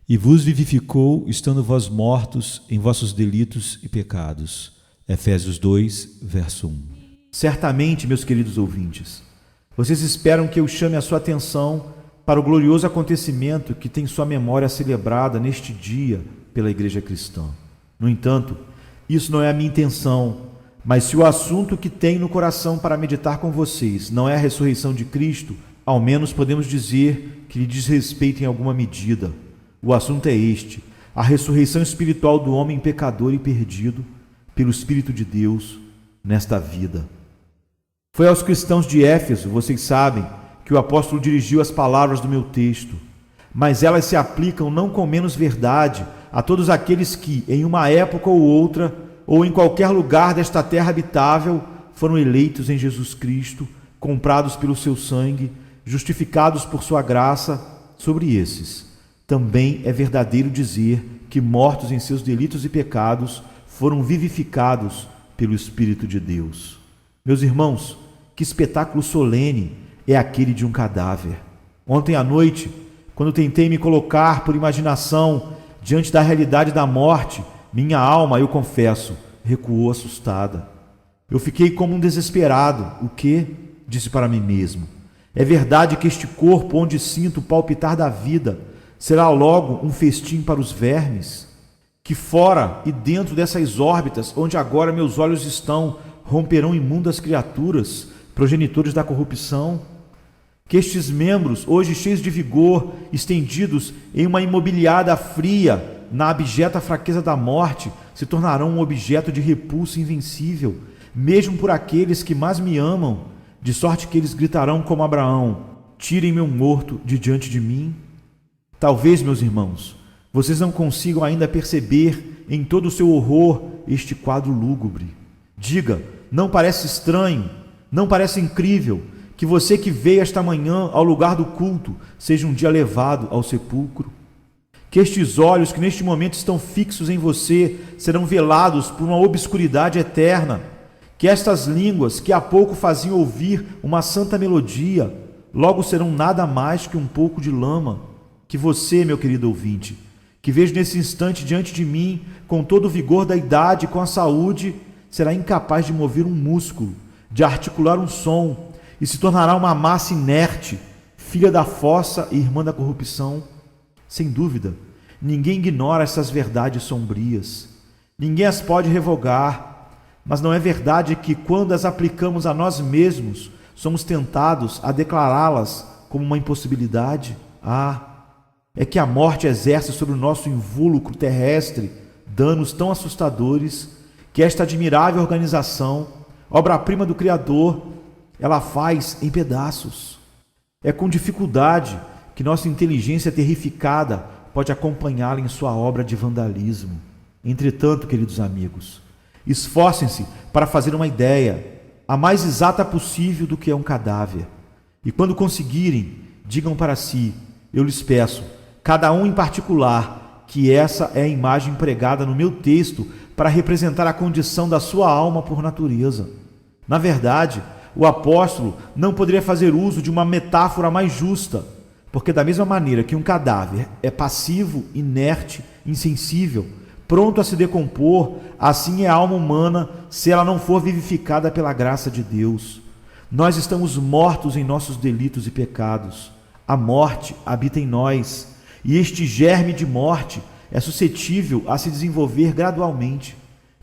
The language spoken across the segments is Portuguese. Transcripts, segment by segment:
e vos vivificou, estando vós mortos em vossos delitos e pecados. Efésios 2, verso 1. Certamente, meus queridos ouvintes, vocês esperam que eu chame a sua atenção para o glorioso acontecimento que tem sua memória celebrada neste dia pela Igreja Cristã. No entanto, isso não é a minha intenção, mas se o assunto que tenho no coração para meditar com vocês não é a ressurreição de Cristo, ao menos podemos dizer que lhe diz respeito em alguma medida. O assunto é este: a ressurreição espiritual do homem pecador e perdido pelo Espírito de Deus nesta vida. Foi aos cristãos de Éfeso, vocês sabem, que o apóstolo dirigiu as palavras do meu texto, mas elas se aplicam não com menos verdade a todos aqueles que, em uma época ou outra, ou em qualquer lugar desta terra habitável, foram eleitos em Jesus Cristo, comprados pelo seu sangue, justificados por sua graça. Sobre esses também é verdadeiro dizer que, mortos em seus delitos e pecados, foram vivificados pelo Espírito de Deus. Meus irmãos, que espetáculo solene é aquele de um cadáver! Ontem à noite, quando tentei me colocar por imaginação diante da realidade da morte, minha alma, eu confesso, recuou assustada. Eu fiquei como um desesperado. O quê? Disse para mim mesmo. É verdade que este corpo onde sinto o palpitar da vida será logo um festim para os vermes? Que fora e dentro dessas órbitas onde agora meus olhos estão, romperão imundas criaturas, progenitores da corrupção? Que estes membros, hoje cheios de vigor, estendidos em uma imobiliada fria, na abjeta fraqueza da morte, se tornarão um objeto de repulsa invencível, mesmo por aqueles que mais me amam, de sorte que eles gritarão como Abraão: tirem meu morto de diante de mim? Talvez, meus irmãos, vocês não consigam ainda perceber em todo o seu horror este quadro lúgubre. Diga, não parece estranho, não parece incrível que você que veio esta manhã ao lugar do culto seja um dia levado ao sepulcro? Que estes olhos que neste momento estão fixos em você serão velados por uma obscuridade eterna? Que estas línguas que há pouco faziam ouvir uma santa melodia, logo serão nada mais que um pouco de lama? Que você, meu querido ouvinte, que vejo nesse instante diante de mim, com todo o vigor da idade e com a saúde, será incapaz de mover um músculo, de articular um som, e se tornará uma massa inerte, filha da fossa e irmã da corrupção? Sem dúvida, ninguém ignora essas verdades sombrias, ninguém as pode revogar, mas não é verdade que, quando as aplicamos a nós mesmos, somos tentados a declará-las como uma impossibilidade? É que a morte exerce sobre o nosso invólucro terrestre danos tão assustadores que esta admirável organização, obra-prima do Criador, ela faz em pedaços. É com dificuldade que nossa inteligência terrificada pode acompanhá-la em sua obra de vandalismo. Entretanto, queridos amigos, esforcem-se para fazer uma ideia, a mais exata possível, do que é um cadáver. E quando conseguirem, digam para si: eu lhes peço, cada um em particular, que essa é a imagem empregada no meu texto para representar a condição da sua alma por natureza. Na verdade, o apóstolo não poderia fazer uso de uma metáfora mais justa, porque da mesma maneira que um cadáver é passivo, inerte, insensível, pronto a se decompor, assim é a alma humana se ela não for vivificada pela graça de Deus. Nós estamos mortos em nossos delitos e pecados. A morte habita em nós, e este germe de morte é suscetível a se desenvolver gradualmente,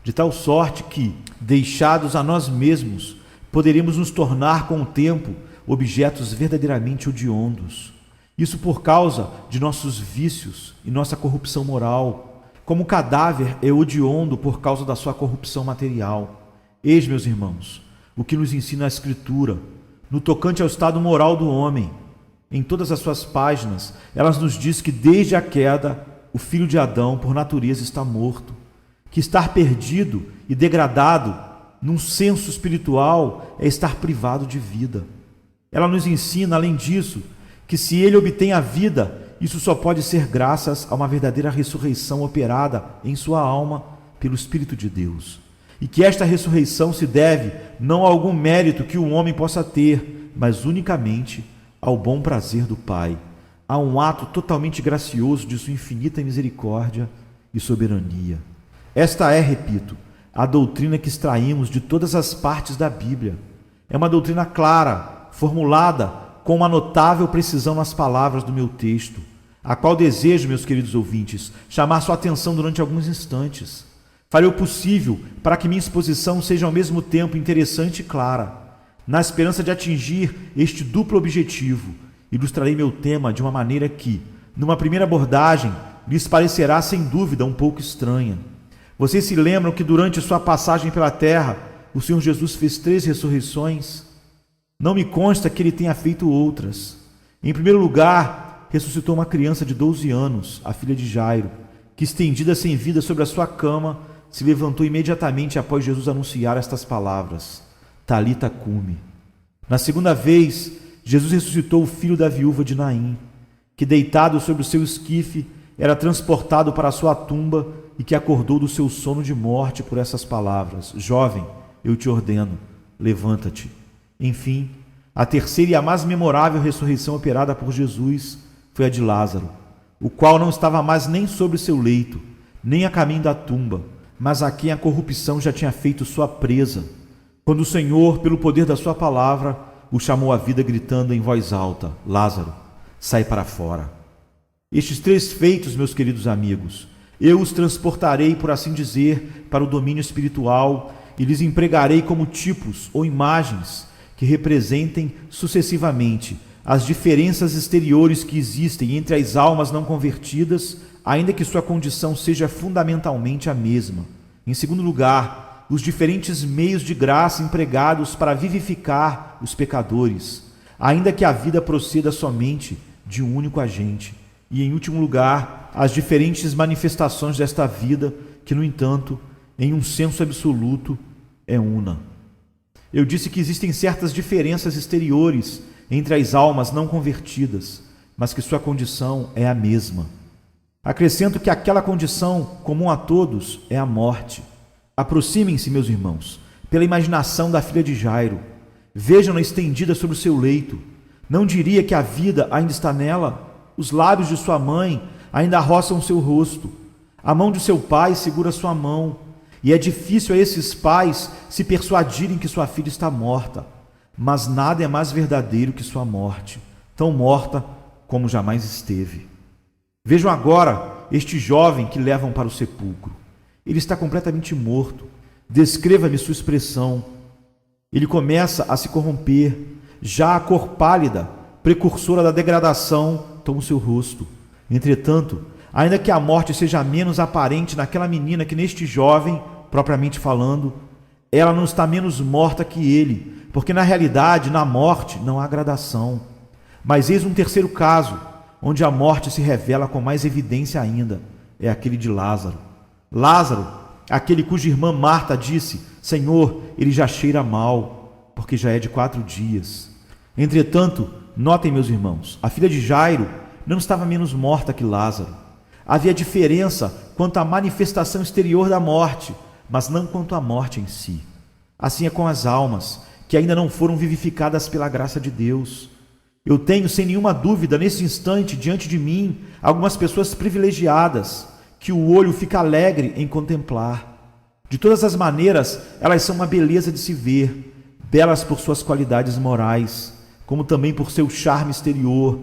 de tal sorte que, deixados a nós mesmos, poderemos nos tornar com o tempo objetos verdadeiramente hediondos. Isso por causa de nossos vícios e nossa corrupção moral, como o cadáver é hediondo por causa da sua corrupção material. Eis, meus irmãos, o que nos ensina a Escritura, no tocante ao estado moral do homem. Em todas as suas páginas, elas nos diz que desde a queda, o filho de Adão, por natureza, está morto, que estar perdido e degradado num senso espiritual é estar privado de vida. Ela nos ensina, além disso, que se ele obtém a vida, isso só pode ser graças a uma verdadeira ressurreição operada em sua alma pelo Espírito de Deus. E que esta ressurreição se deve não a algum mérito que o homem possa ter, mas unicamente ao bom prazer do Pai. a um ato totalmente gracioso de sua infinita misericórdia e soberania. Esta é, repito, a doutrina que extraímos de todas as partes da Bíblia. É uma doutrina clara, formulada com uma notável precisão nas palavras do meu texto, a qual desejo, meus queridos ouvintes, chamar sua atenção durante alguns instantes. Farei o possível para que minha exposição seja ao mesmo tempo interessante e clara. Na esperança de atingir este duplo objetivo, ilustrarei meu tema de uma maneira que, numa primeira abordagem, lhes parecerá sem dúvida um pouco estranha. Vocês se lembram que durante sua passagem pela terra, o Senhor Jesus fez 3 ressurreições? Não me consta que ele tenha feito outras. Em primeiro lugar, ressuscitou uma criança de 12 anos, a filha de Jairo, que, estendida sem vida sobre a sua cama, se levantou imediatamente após Jesus anunciar estas palavras: Talita cumi. Na segunda vez, Jesus ressuscitou o filho da viúva de Naim, que, deitado sobre o seu esquife, era transportado para a sua tumba e que acordou do seu sono de morte por essas palavras: Jovem, eu te ordeno, levanta-te. Enfim, a terceira e a mais memorável ressurreição operada por Jesus foi a de Lázaro, o qual não estava mais nem sobre seu leito, nem a caminho da tumba, mas a quem a corrupção já tinha feito sua presa, quando o Senhor, pelo poder da sua palavra, o chamou à vida, gritando em voz alta: Lázaro, sai para fora. Estes 3 feitos, meus queridos amigos, eu os transportarei, por assim dizer, para o domínio espiritual e lhes empregarei como tipos ou imagens que representem sucessivamente as diferenças exteriores que existem entre as almas não convertidas, ainda que sua condição seja fundamentalmente a mesma. Em segundo lugar, os diferentes meios de graça empregados para vivificar os pecadores, ainda que a vida proceda somente de um único agente. E, em último lugar, as diferentes manifestações desta vida, que, no entanto, em um senso absoluto, é una. Eu disse que existem certas diferenças exteriores entre as almas não convertidas, mas que sua condição é a mesma. Acrescento que aquela condição comum a todos é a morte. Aproximem-se, meus irmãos, pela imaginação da filha de Jairo. Vejam-na estendida sobre o seu leito. Não diria que a vida ainda está nela? Os lábios de sua mãe ainda roçam seu rosto. A mão de seu pai segura sua mão. E é difícil a esses pais se persuadirem que sua filha está morta. Mas nada é mais verdadeiro que sua morte, tão morta como jamais esteve. Vejam agora este jovem que levam para o sepulcro. Ele está completamente morto. Descreva-me sua expressão. Ele começa a se corromper. Já a cor pálida, precursora da degradação, toma o seu rosto. Entretanto, ainda que a morte seja menos aparente naquela menina que neste jovem, propriamente falando, ela não está menos morta que ele, porque na realidade, na morte, não há gradação. Mas eis um terceiro caso, onde a morte se revela com mais evidência ainda, é aquele de Lázaro. Lázaro, aquele cuja irmã Marta disse: Senhor, ele já cheira mal, porque já é de 4 dias. Entretanto, notem, meus irmãos, a filha de Jairo não estava menos morta que Lázaro. Havia diferença quanto à manifestação exterior da morte, mas não quanto à morte em si. Assim é com as almas, que ainda não foram vivificadas pela graça de Deus. Eu tenho, sem nenhuma dúvida, nesse instante, diante de mim, algumas pessoas privilegiadas, que o olho fica alegre em contemplar. De todas as maneiras, elas são uma beleza de se ver, belas por suas qualidades morais, como também por seu charme exterior.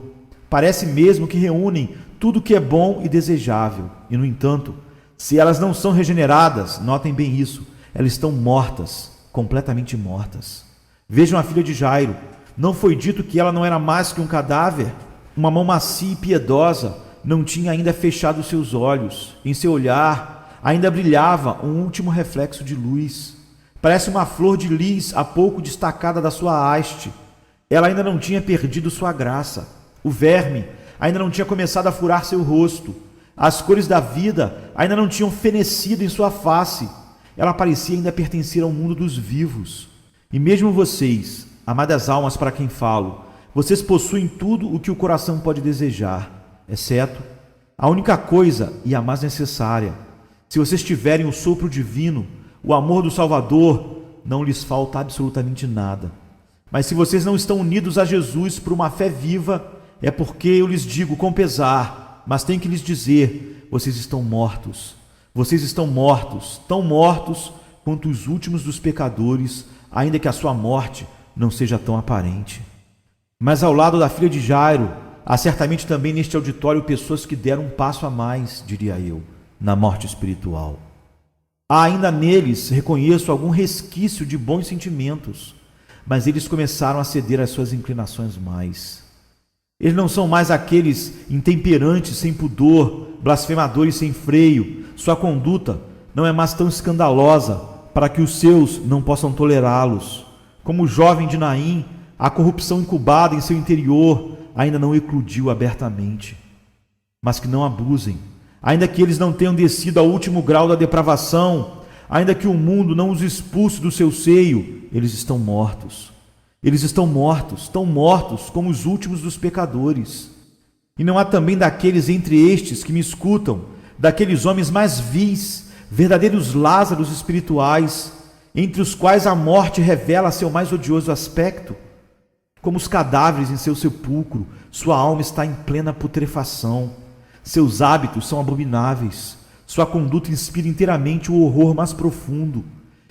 Parece mesmo que reúnem tudo o que é bom e desejável. E, no entanto, se elas não são regeneradas, notem bem isso, elas estão mortas, completamente mortas. Vejam a filha de Jairo. Não foi dito que ela não era mais que um cadáver? Uma mão macia e piedosa não tinha ainda fechado seus olhos. Em seu olhar ainda brilhava um último reflexo de luz. Parece uma flor de lis há pouco destacada da sua haste. Ela ainda não tinha perdido sua graça. O verme ainda não tinha começado a furar seu rosto. As cores da vida ainda não tinham fenecido em sua face. Ela parecia ainda pertencer ao mundo dos vivos. E mesmo vocês, amadas almas para quem falo, vocês possuem tudo o que o coração pode desejar, exceto a única coisa e a mais necessária. Se vocês tiverem o sopro divino, o amor do Salvador, não lhes falta absolutamente nada. Mas se vocês não estão unidos a Jesus por uma fé viva, é porque eu lhes digo com pesar, mas tenho que lhes dizer: vocês estão mortos. Vocês estão mortos, tão mortos quanto os últimos dos pecadores, ainda que a sua morte não seja tão aparente. Mas ao lado da filha de Jairo, há certamente também neste auditório pessoas que deram um passo a mais, diria eu, na morte espiritual. Há ainda neles, reconheço, algum resquício de bons sentimentos, mas eles começaram a ceder às suas inclinações mais. Eles não são mais aqueles intemperantes, sem pudor, blasfemadores sem freio. Sua conduta não é mais tão escandalosa para que os seus não possam tolerá-los. Como o jovem de Naim, a corrupção incubada em seu interior ainda não eclodiu abertamente. Mas que não abusem, ainda que eles não tenham descido ao último grau da depravação, ainda que o mundo não os expulse do seu seio, eles estão mortos. Eles estão mortos, tão mortos como os últimos dos pecadores. E não há também daqueles entre estes que me escutam, daqueles homens mais vis, verdadeiros Lázaros espirituais, entre os quais a morte revela seu mais odioso aspecto? Como os cadáveres em seu sepulcro, sua alma está em plena putrefação, seus hábitos são abomináveis, sua conduta inspira inteiramente o horror mais profundo.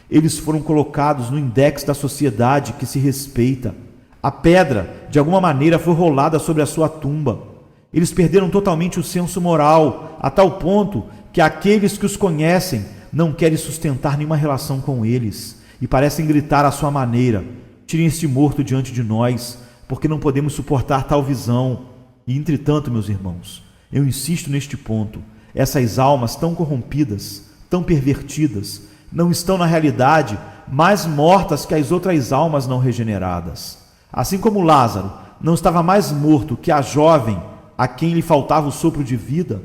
Eles foram colocados no index da sociedade que se respeita. A pedra, de alguma maneira, foi rolada sobre a sua tumba. Eles perderam totalmente o senso moral, a tal ponto que aqueles que os conhecem não querem sustentar nenhuma relação com eles e parecem gritar à sua maneira: tirem este morto diante de nós, porque não podemos suportar tal visão. E, entretanto, meus irmãos, eu insisto neste ponto: essas almas tão corrompidas, tão pervertidas, não estão na realidade mais mortas que as outras almas não regeneradas. Assim como Lázaro não estava mais morto que a jovem a quem lhe faltava o sopro de vida,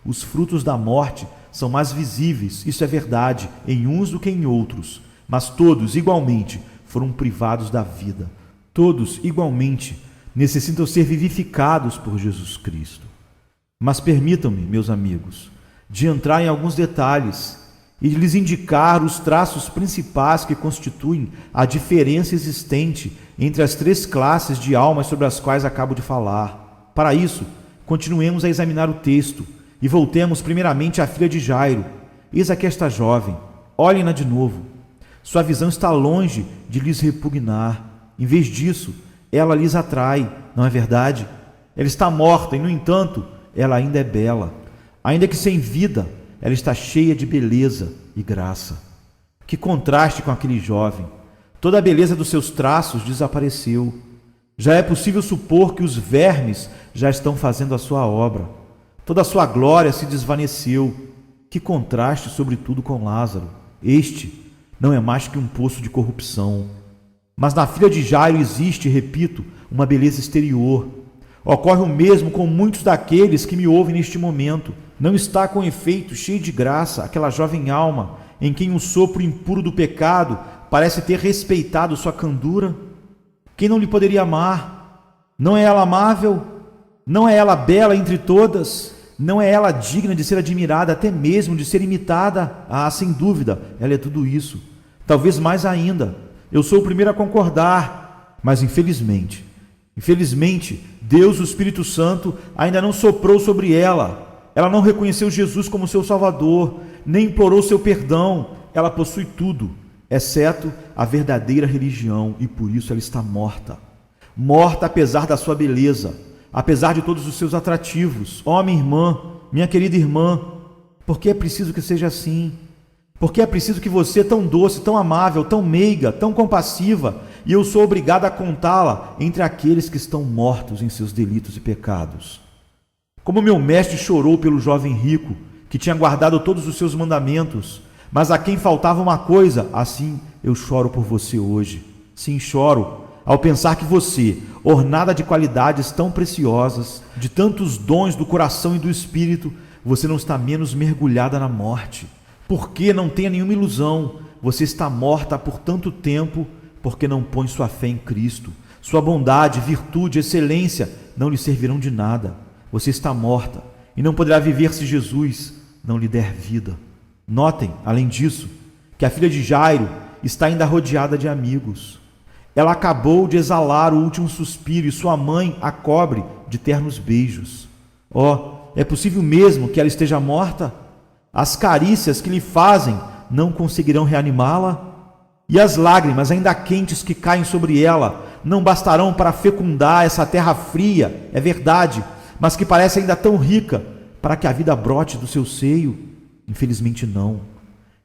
os frutos da morte são mais visíveis, isso é verdade, em uns do que em outros, mas todos igualmente foram privados da vida. Todos igualmente necessitam ser vivificados por Jesus Cristo. Mas permitam-me, meus amigos, de entrar em alguns detalhes e de lhes indicar os traços principais que constituem a diferença existente entre as três classes de almas sobre as quais acabo de falar. Para isso, continuemos a examinar o texto e voltemos primeiramente à filha de Jairo. Eis aqui esta jovem, olhem-na de novo. Sua visão está longe de lhes repugnar. Em vez disso, ela lhes atrai, não é verdade? Ela está morta e, no entanto, ela ainda é bela. Ainda que sem vida, ela está cheia de beleza e graça. Que contraste com aquele jovem! Toda a beleza dos seus traços desapareceu. Já é possível supor que os vermes já estão fazendo a sua obra. Toda a sua glória se desvaneceu. Que contraste, sobretudo, com Lázaro! Este não é mais que um poço de corrupção. Mas na filha de Jairo existe, repito, uma beleza exterior. Ocorre o mesmo com muitos daqueles que me ouvem neste momento. Não está com efeito, cheio de graça, aquela jovem alma em quem o sopro impuro do pecado parece ter respeitado sua candura? Quem não lhe poderia amar? Não é ela amável? Não é ela bela entre todas? Não é ela digna de ser admirada, até mesmo de ser imitada? Ah, sem dúvida, ela é tudo isso. Talvez mais ainda. Eu sou o primeiro a concordar, mas infelizmente, Deus, o Espírito Santo, ainda não soprou sobre ela. Ela não reconheceu Jesus como seu Salvador, nem implorou seu perdão. Ela possui tudo, exceto a verdadeira religião, e por isso ela está morta. Morta apesar da sua beleza, apesar de todos os seus atrativos. Oh, minha irmã, minha querida irmã, por que é preciso que seja assim? Porque é preciso que você, tão doce, tão amável, tão meiga, tão compassiva, e eu sou obrigado a contá-la entre aqueles que estão mortos em seus delitos e pecados. Como meu mestre chorou pelo jovem rico, que tinha guardado todos os seus mandamentos, mas a quem faltava uma coisa, assim eu choro por você hoje. Sim, choro ao pensar que você, ornada de qualidades tão preciosas, de tantos dons do coração e do espírito, você não está menos mergulhada na morte. Porque não tenha nenhuma ilusão, você está morta por tanto tempo, porque não põe sua fé em Cristo. Sua bondade, virtude, excelência não lhe servirão de nada. Você está morta e não poderá viver se Jesus não lhe der vida. Notem, além disso, que a filha de Jairo está ainda rodeada de amigos. Ela acabou de exalar o último suspiro e sua mãe a cobre de ternos beijos. É possível mesmo que ela esteja morta? As carícias que lhe fazem não conseguirão reanimá-la? E as lágrimas ainda quentes que caem sobre ela não bastarão para fecundar essa terra fria, é verdade, mas que parece ainda tão rica, para que a vida brote do seu seio? Infelizmente não.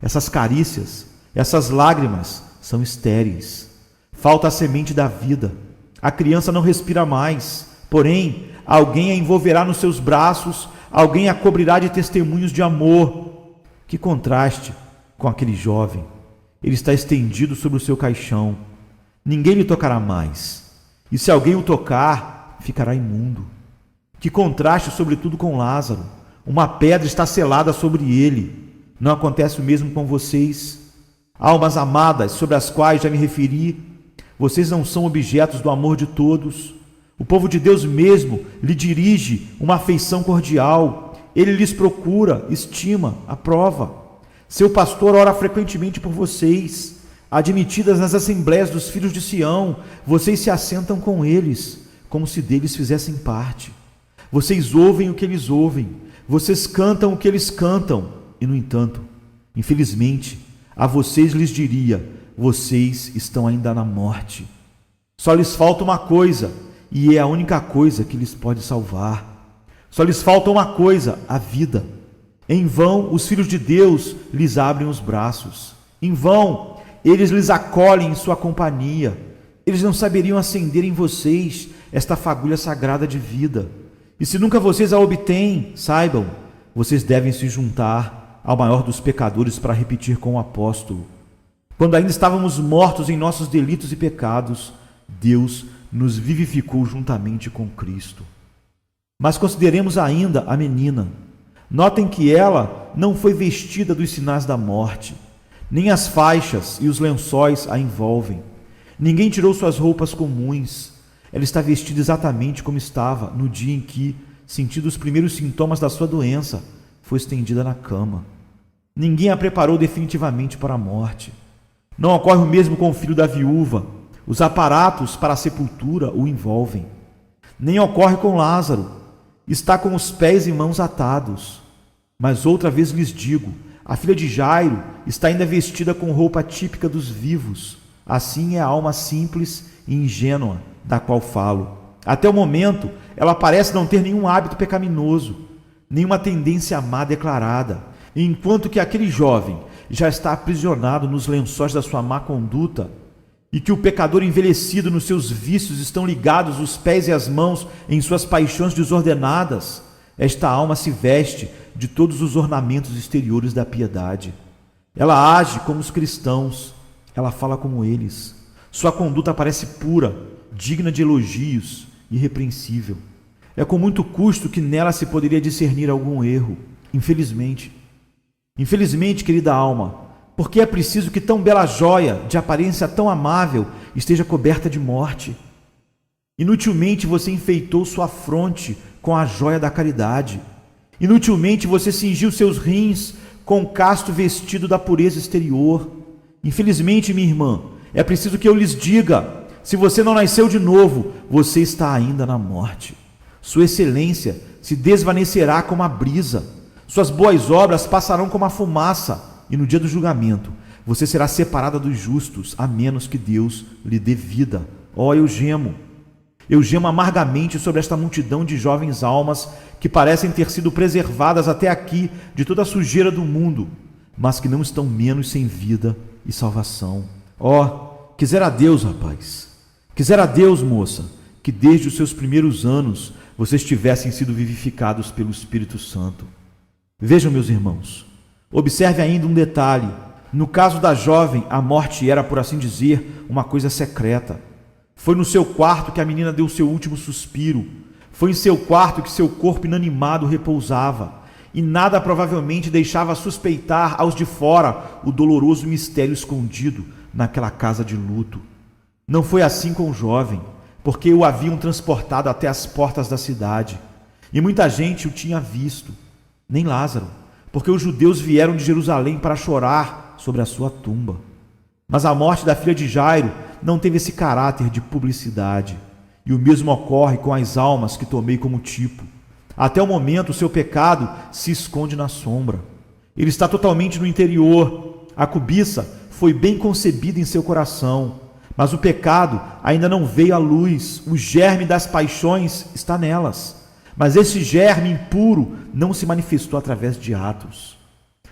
Essas carícias, essas lágrimas são estéreis. Falta a semente da vida. A criança não respira mais, porém, alguém a envolverá nos seus braços, alguém a cobrirá de testemunhos de amor. Que contraste com aquele jovem. Ele está estendido sobre o seu caixão. Ninguém lhe tocará mais. E se alguém o tocar, ficará imundo. Que contraste, sobretudo, com Lázaro. Uma pedra está selada sobre ele. Não acontece o mesmo com vocês? Almas amadas, sobre as quais já me referi, vocês não são objetos do amor de todos. O povo de Deus mesmo lhe dirige uma afeição cordial. Ele lhes procura, estima, aprova. Seu pastor ora frequentemente por vocês. Admitidas nas assembleias dos filhos de Sião, vocês se assentam com eles, como se deles fizessem parte. Vocês ouvem o que eles ouvem, vocês cantam o que eles cantam. E, no entanto, infelizmente, a vocês lhes diria: vocês estão ainda na morte. Só lhes falta uma coisa, e é a única coisa que lhes pode salvar. Só lhes falta uma coisa: a vida. Em vão os filhos de Deus lhes abrem os braços. Em vão eles lhes acolhem em sua companhia. Eles não saberiam acender em vocês esta fagulha sagrada de vida. E se nunca vocês a obtêm, saibam, vocês devem se juntar ao maior dos pecadores para repetir com o apóstolo: quando ainda estávamos mortos em nossos delitos e pecados, Deus nos vivificou juntamente com Cristo. Mas consideremos ainda a menina. Notem que ela não foi vestida dos sinais da morte, nem as faixas e os lençóis a envolvem. Ninguém tirou suas roupas comuns. Ela está vestida exatamente como estava no dia em que, sentindo os primeiros sintomas da sua doença, foi estendida na cama. Ninguém a preparou definitivamente para a morte. Não ocorre o mesmo com o filho da viúva. Os aparatos para a sepultura o envolvem. Nem ocorre com Lázaro. Está com os pés e mãos atados. Mas outra vez lhes digo, a filha de Jairo está ainda vestida com roupa típica dos vivos. Assim é a alma simples e ingênua da qual falo. Até o momento, ela parece não ter nenhum hábito pecaminoso, nenhuma tendência má declarada, enquanto que aquele jovem já está aprisionado nos lençóis da sua má conduta, e que o pecador envelhecido nos seus vícios estão ligados os pés e as mãos em suas paixões desordenadas. Esta alma se veste de todos os ornamentos exteriores da piedade. Ela age como os cristãos, ela fala como eles. Sua conduta parece pura, digna de elogios, irrepreensível. É com muito custo que nela se poderia discernir algum erro, infelizmente. Infelizmente, querida alma, porque é preciso que tão bela joia, de aparência tão amável, esteja coberta de morte. Inutilmente você enfeitou sua fronte com a joia da caridade. Inutilmente você cingiu seus rins com o casto vestido da pureza exterior. Infelizmente, minha irmã, é preciso que eu lhes diga: se você não nasceu de novo, você está ainda na morte. Sua excelência se desvanecerá como a brisa. Suas boas obras passarão como a fumaça. E no dia do julgamento, você será separada dos justos, a menos que Deus lhe dê vida. Eu gemo. Eu gemo amargamente sobre esta multidão de jovens almas que parecem ter sido preservadas até aqui de toda a sujeira do mundo, mas que não estão menos sem vida e salvação. Quisera Deus, rapaz, quisera Deus, moça, que desde os seus primeiros anos vocês tivessem sido vivificados pelo Espírito Santo. Vejam, meus irmãos, observe ainda um detalhe. No caso da jovem, a morte era, por assim dizer, uma coisa secreta. Foi no seu quarto que a menina deu seu último suspiro. Foi em seu quarto que seu corpo inanimado repousava. E nada provavelmente deixava suspeitar aos de fora o doloroso mistério escondido naquela casa de luto. Não foi assim com o jovem, porque o haviam transportado até as portas da cidade. E muita gente o tinha visto. Nem Lázaro, porque os judeus vieram de Jerusalém para chorar sobre a sua tumba. Mas a morte da filha de Jairo não teve esse caráter de publicidade. E o mesmo ocorre com as almas que tomei como tipo. Até o momento, o seu pecado se esconde na sombra. Ele está totalmente no interior. A cobiça foi bem concebida em seu coração, mas o pecado ainda não veio à luz. O germe das paixões está nelas, mas esse germe impuro não se manifestou através de atos.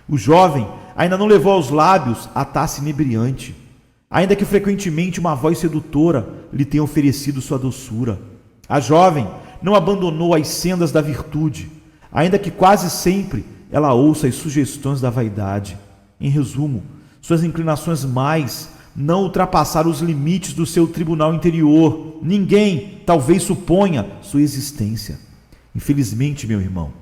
O jovem ainda não levou aos lábios a taça inebriante, ainda que frequentemente uma voz sedutora lhe tenha oferecido sua doçura. A jovem não abandonou as sendas da virtude, ainda que quase sempre ela ouça as sugestões da vaidade. Em resumo, suas inclinações mais não ultrapassaram os limites do seu tribunal interior. Ninguém talvez suponha sua existência. Infelizmente, meu irmão,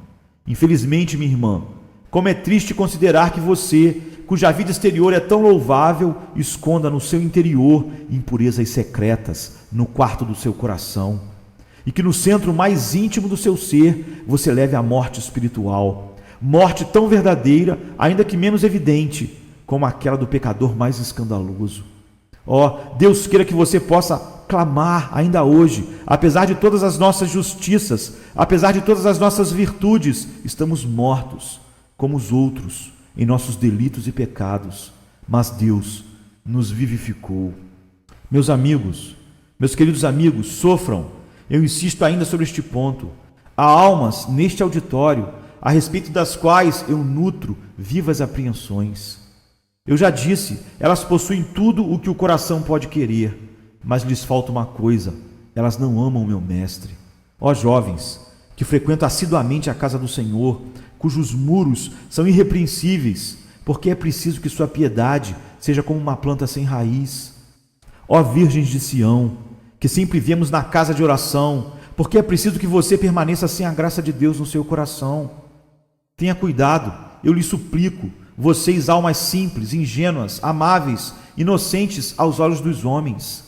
infelizmente, minha irmã, como é triste considerar que você, cuja vida exterior é tão louvável, esconda no seu interior impurezas secretas no quarto do seu coração, e que no centro mais íntimo do seu ser você leve a morte espiritual, morte tão verdadeira, ainda que menos evidente, como aquela do pecador mais escandaloso. Deus queira que você possa clamar ainda hoje, apesar de todas as nossas justiças, apesar de todas as nossas virtudes, estamos mortos, como os outros, em nossos delitos e pecados, mas Deus nos vivificou. Meus amigos, meus queridos amigos, sofram. Eu insisto ainda sobre este ponto. Há almas neste auditório a respeito das quais eu nutro vivas apreensões. Eu já disse, elas possuem tudo o que o coração pode querer, mas lhes falta uma coisa: elas não amam o meu mestre. Jovens, que frequentam assiduamente a casa do Senhor, cujos muros são irrepreensíveis, porque é preciso que sua piedade seja como uma planta sem raiz. Virgens de Sião, que sempre vemos na casa de oração, porque é preciso que você permaneça sem a graça de Deus no seu coração. Tenha cuidado, eu lhe suplico, vocês, almas simples, ingênuas, amáveis, inocentes aos olhos dos homens.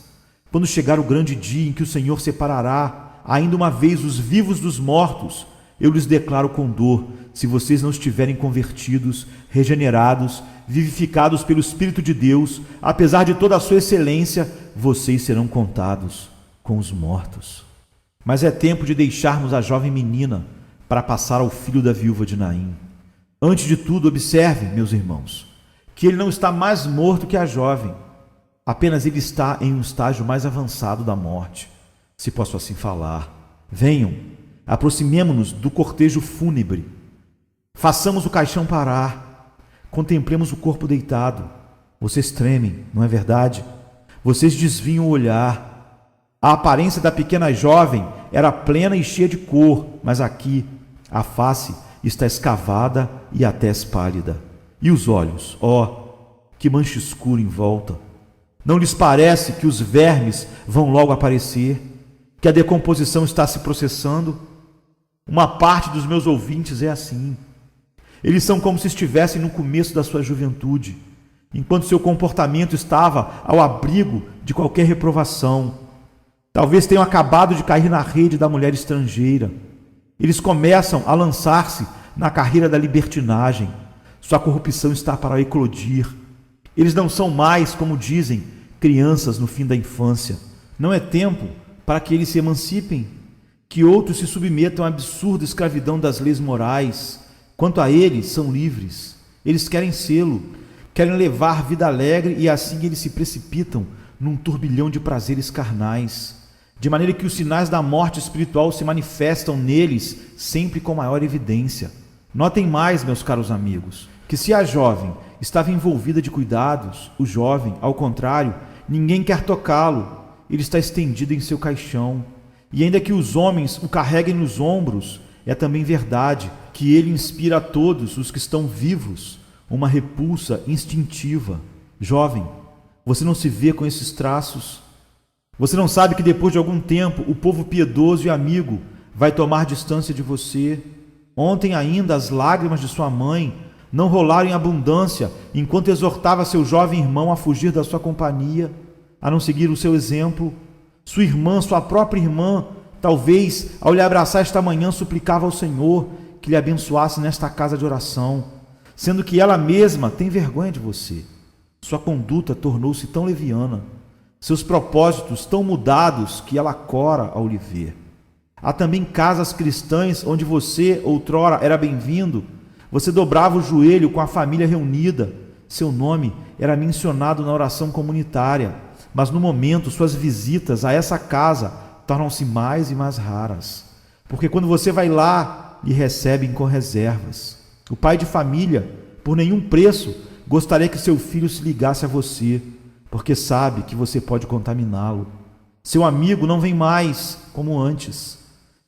Quando chegar o grande dia em que o Senhor separará ainda uma vez os vivos dos mortos, eu lhes declaro com dor: se vocês não estiverem convertidos, regenerados, vivificados pelo Espírito de Deus, apesar de toda a sua excelência, vocês serão contados com os mortos. Mas é tempo de deixarmos a jovem menina para passar ao filho da viúva de Naim. Antes de tudo, observe, meus irmãos, que ele não está mais morto que a jovem, apenas ele está em um estágio mais avançado da morte, se posso assim falar. Venham, aproximemo-nos do cortejo fúnebre, façamos o caixão parar, contemplemos o corpo deitado. Vocês tremem, não é verdade? Vocês desviam o olhar. A aparência da pequena jovem era plena e cheia de cor, mas aqui a face está escavada e a tez pálida. E os olhos, que mancha escura em volta. Não lhes parece que os vermes vão logo aparecer, que a decomposição está se processando? Uma parte dos meus ouvintes é assim. Eles são como se estivessem no começo da sua juventude, enquanto seu comportamento estava ao abrigo de qualquer reprovação. Talvez tenham acabado de cair na rede da mulher estrangeira. Eles começam a lançar-se na carreira da libertinagem. Sua corrupção está para eclodir. Eles não são mais, como dizem, crianças no fim da infância. Não é tempo para que eles se emancipem, que outros se submetam à absurda escravidão das leis morais. Quanto a eles, são livres. Eles querem sê-lo, querem levar vida alegre, e assim eles se precipitam num turbilhão de prazeres carnais, de maneira que os sinais da morte espiritual se manifestam neles sempre com maior evidência. Notem mais, meus caros amigos, que se a jovem estava envolvida de cuidados, o jovem, ao contrário, ninguém quer tocá-lo. Ele está estendido em seu caixão. E ainda que os homens o carreguem nos ombros, é também verdade que ele inspira a todos os que estão vivos uma repulsa instintiva. Jovem, você não se vê com esses traços? Você não sabe que depois de algum tempo o povo piedoso e amigo vai tomar distância de você? Ontem ainda as lágrimas de sua mãe não rolaram em abundância enquanto exortava seu jovem irmão a fugir da sua companhia, a não seguir o seu exemplo. Sua irmã, sua própria irmã, talvez ao lhe abraçar esta manhã suplicava ao Senhor que lhe abençoasse nesta casa de oração, sendo que ela mesma tem vergonha de você. Sua conduta tornou-se tão leviana, seus propósitos tão mudados que ela cora ao lhe ver. Há também casas cristãs onde você, outrora, era bem-vindo. Você dobrava o joelho com a família reunida. Seu nome era mencionado na oração comunitária, mas no momento suas visitas a essa casa tornam-se mais e mais raras, porque quando você vai lá, lhe recebem com reservas. O pai de família, por nenhum preço, gostaria que seu filho se ligasse a você, porque sabe que você pode contaminá-lo. Seu amigo não vem mais como antes.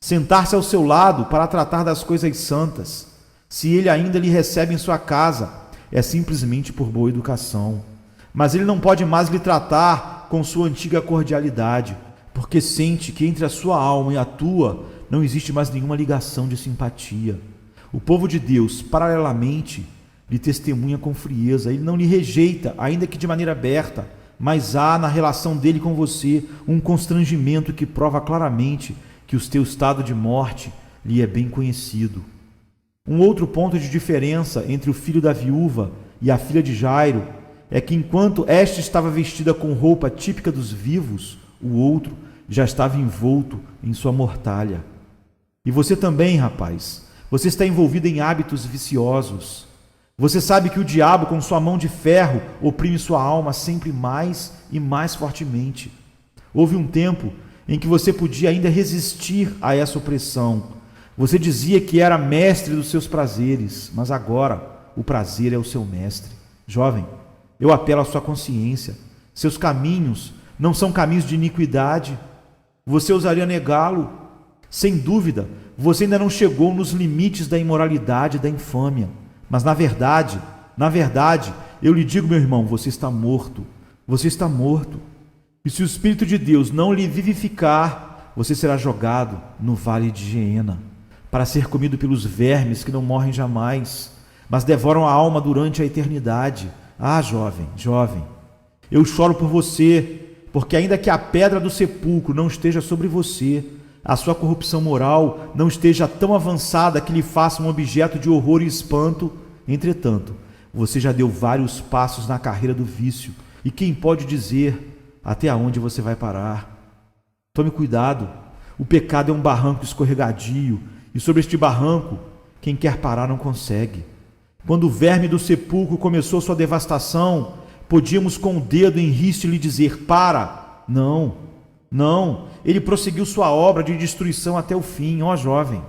Sentar-se ao seu lado para tratar das coisas santas, se ele ainda lhe recebe em sua casa, é simplesmente por boa educação. Mas ele não pode mais lhe tratar com sua antiga cordialidade, porque sente que entre a sua alma e a tua não existe mais nenhuma ligação de simpatia. O povo de Deus, paralelamente, lhe testemunha com frieza. Ele não lhe rejeita, ainda que de maneira aberta, mas há na relação dele com você um constrangimento que prova claramente que o teu estado de morte lhe é bem conhecido. Um outro ponto de diferença entre o filho da viúva e a filha de Jairo é que enquanto esta estava vestida com roupa típica dos vivos, o outro já estava envolto em sua mortalha. E você também, rapaz, você está envolvido em hábitos viciosos. Você sabe que o diabo, com sua mão de ferro, oprime sua alma sempre mais e mais fortemente. Houve um tempo em que você podia ainda resistir a essa opressão. Você dizia que era mestre dos seus prazeres, mas agora o prazer é o seu mestre. Jovem, eu apelo à sua consciência. Seus caminhos não são caminhos de iniquidade. Você ousaria negá-lo? Sem dúvida, você ainda não chegou nos limites da imoralidade e da infâmia. Mas na verdade, eu lhe digo, meu irmão, você está morto. Você está morto. E se o Espírito de Deus não lhe vivificar, você será jogado no vale de Geena, para ser comido pelos vermes que não morrem jamais, mas devoram a alma durante a eternidade. Ah, jovem, eu choro por você, porque ainda que a pedra do sepulcro não esteja sobre você, a sua corrupção moral não esteja tão avançada que lhe faça um objeto de horror e espanto. Entretanto, você já deu vários passos na carreira do vício, e quem pode dizer até onde você vai parar? Tome cuidado, o pecado é um barranco escorregadio, e sobre este barranco, quem quer parar não consegue. Quando o verme do sepulcro começou sua devastação, podíamos com o dedo em riste lhe dizer: para! Não, ele prosseguiu sua obra de destruição até o fim. Ó jovem,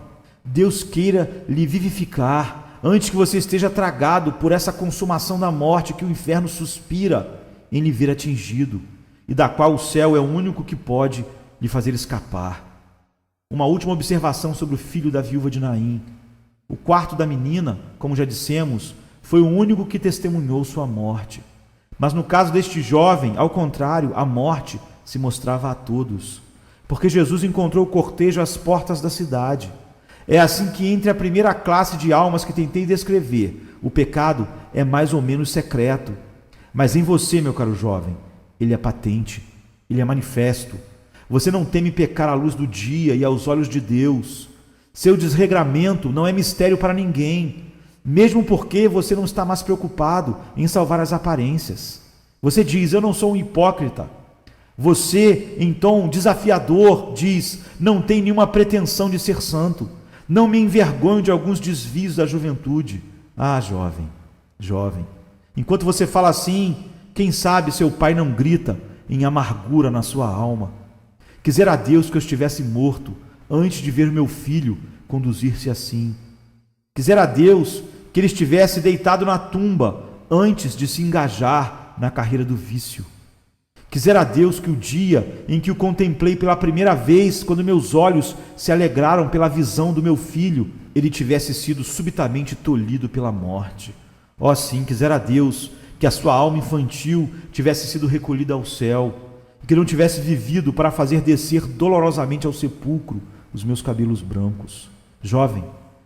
Deus queira lhe vivificar, antes que você esteja tragado por essa consumação da morte que o inferno suspira em lhe ver atingido, e da qual o céu é o único que pode lhe fazer escapar. Uma última observação sobre o filho da viúva de Naim. O quarto da menina, como já dissemos, foi o único que testemunhou sua morte. Mas no caso deste jovem, ao contrário, a morte se mostrava a todos, porque Jesus encontrou o cortejo às portas da cidade. É assim que entre a primeira classe de almas que tentei descrever, o pecado é mais ou menos secreto. Mas em você, meu caro jovem, ele é patente, ele é manifesto. Você não teme pecar à luz do dia e aos olhos de Deus. Seu desregramento não é mistério para ninguém, mesmo porque você não está mais preocupado em salvar as aparências. Você diz: eu não sou um hipócrita. Você, em tom desafiador, diz: não tem nenhuma pretensão de ser santo. Não me envergonho de alguns desvios da juventude. Ah, jovem, enquanto você fala assim, quem sabe seu pai não grita em amargura na sua alma: quisera a Deus que eu estivesse morto antes de ver meu filho conduzir-se assim. Quisera a Deus que ele estivesse deitado na tumba antes de se engajar na carreira do vício. Quisera a Deus que o dia em que o contemplei pela primeira vez, quando meus olhos se alegraram pela visão do meu filho, ele tivesse sido subitamente tolhido pela morte. Oh sim, quisera a Deus que a sua alma infantil tivesse sido recolhida ao céu, e que não tivesse vivido para fazer descer dolorosamente ao sepulcro os meus cabelos brancos. Jovem,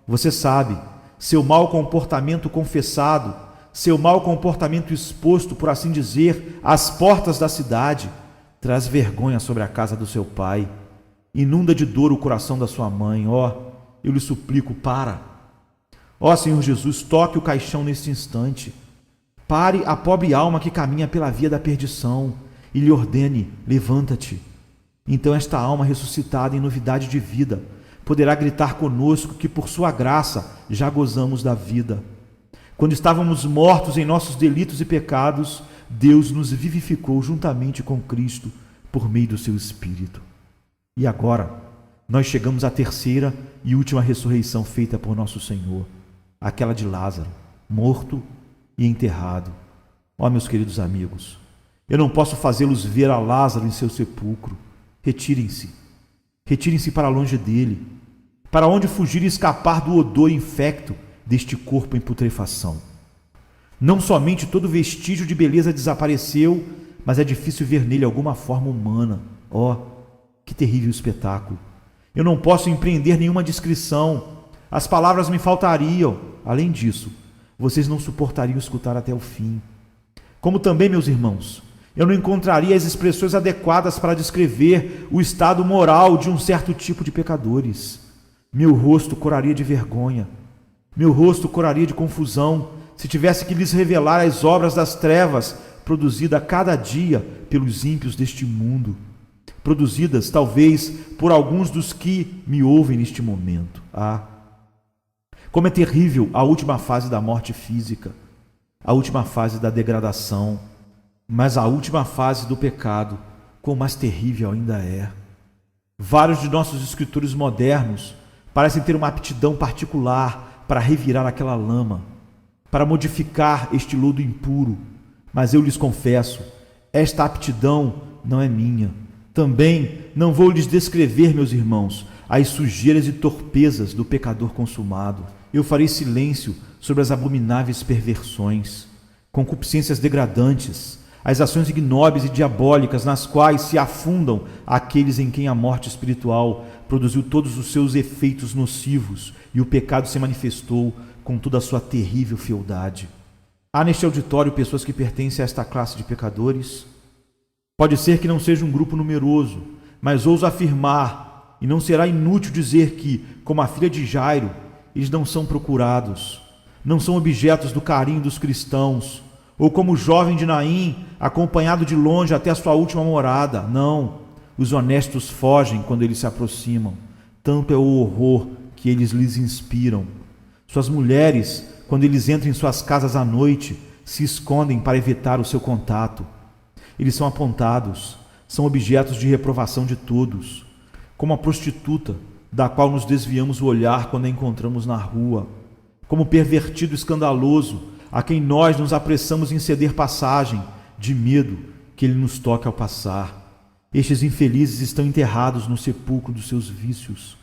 você sabe, seu mau comportamento confessado, seu mau comportamento exposto, por assim dizer, às portas da cidade, traz vergonha sobre a casa do seu pai, inunda de dor o coração da sua mãe. Eu lhe suplico, para. Senhor Jesus, toque o caixão neste instante. Pare a pobre alma que caminha pela via da perdição e lhe ordene: levanta-te. Então esta alma ressuscitada em novidade de vida poderá gritar conosco que por sua graça já gozamos da vida. Quando estávamos mortos em nossos delitos e pecados, Deus nos vivificou juntamente com Cristo por meio do seu Espírito. E agora, nós chegamos à terceira e última ressurreição feita por nosso Senhor, aquela de Lázaro, morto e enterrado. Ó, meus queridos amigos, eu não posso fazê-los ver a Lázaro em seu sepulcro. Retirem-se. Retirem-se para longe dele. Para onde fugir e escapar do odor infecto deste corpo em putrefação? Não somente todo vestígio de beleza desapareceu, mas é difícil ver nele alguma forma humana. Oh, que terrível espetáculo! Eu não posso empreender nenhuma descrição. As palavras me faltariam. Além disso, vocês não suportariam escutar até o fim. Como também, meus irmãos, eu não encontraria as expressões adequadas para descrever o estado moral de um certo tipo de pecadores. Meu rosto coraria de vergonha. Meu rosto coraria de confusão se tivesse que lhes revelar as obras das trevas produzidas a cada dia pelos ímpios deste mundo, produzidas talvez por alguns dos que me ouvem neste momento. Ah, como é terrível a última fase da morte física, a última fase da degradação, mas a última fase do pecado, quão mais terrível ainda é. Vários de nossos escritores modernos parecem ter uma aptidão particular para revirar aquela lama, para modificar este lodo impuro, mas eu lhes confesso, esta aptidão não é minha. Também não vou lhes descrever, meus irmãos, as sujeiras e torpezas do pecador consumado. Eu farei silêncio sobre as abomináveis perversões, concupiscências degradantes, as ações ignóbeis e diabólicas nas quais se afundam aqueles em quem a morte espiritual produziu todos os seus efeitos nocivos e o pecado se manifestou com toda a sua terrível fealdade. Há neste auditório pessoas que pertencem a esta classe de pecadores? Pode ser que não seja um grupo numeroso, mas ouso afirmar, e não será inútil dizer que, como a filha de Jairo, eles não são procurados, não são objetos do carinho dos cristãos, ou como o jovem de Naim, acompanhado de longe até a sua última morada. Não, os honestos fogem quando eles se aproximam, tanto é o horror que eles lhes inspiram. Suas mulheres, quando eles entram em suas casas à noite, se escondem para evitar o seu contato. Eles são apontados, são objetos de reprovação de todos, como a prostituta, da qual nos desviamos o olhar quando a encontramos na rua, como o pervertido escandaloso, a quem nós nos apressamos em ceder passagem, de medo que ele nos toque ao passar. Estes infelizes estão enterrados no sepulcro dos seus vícios.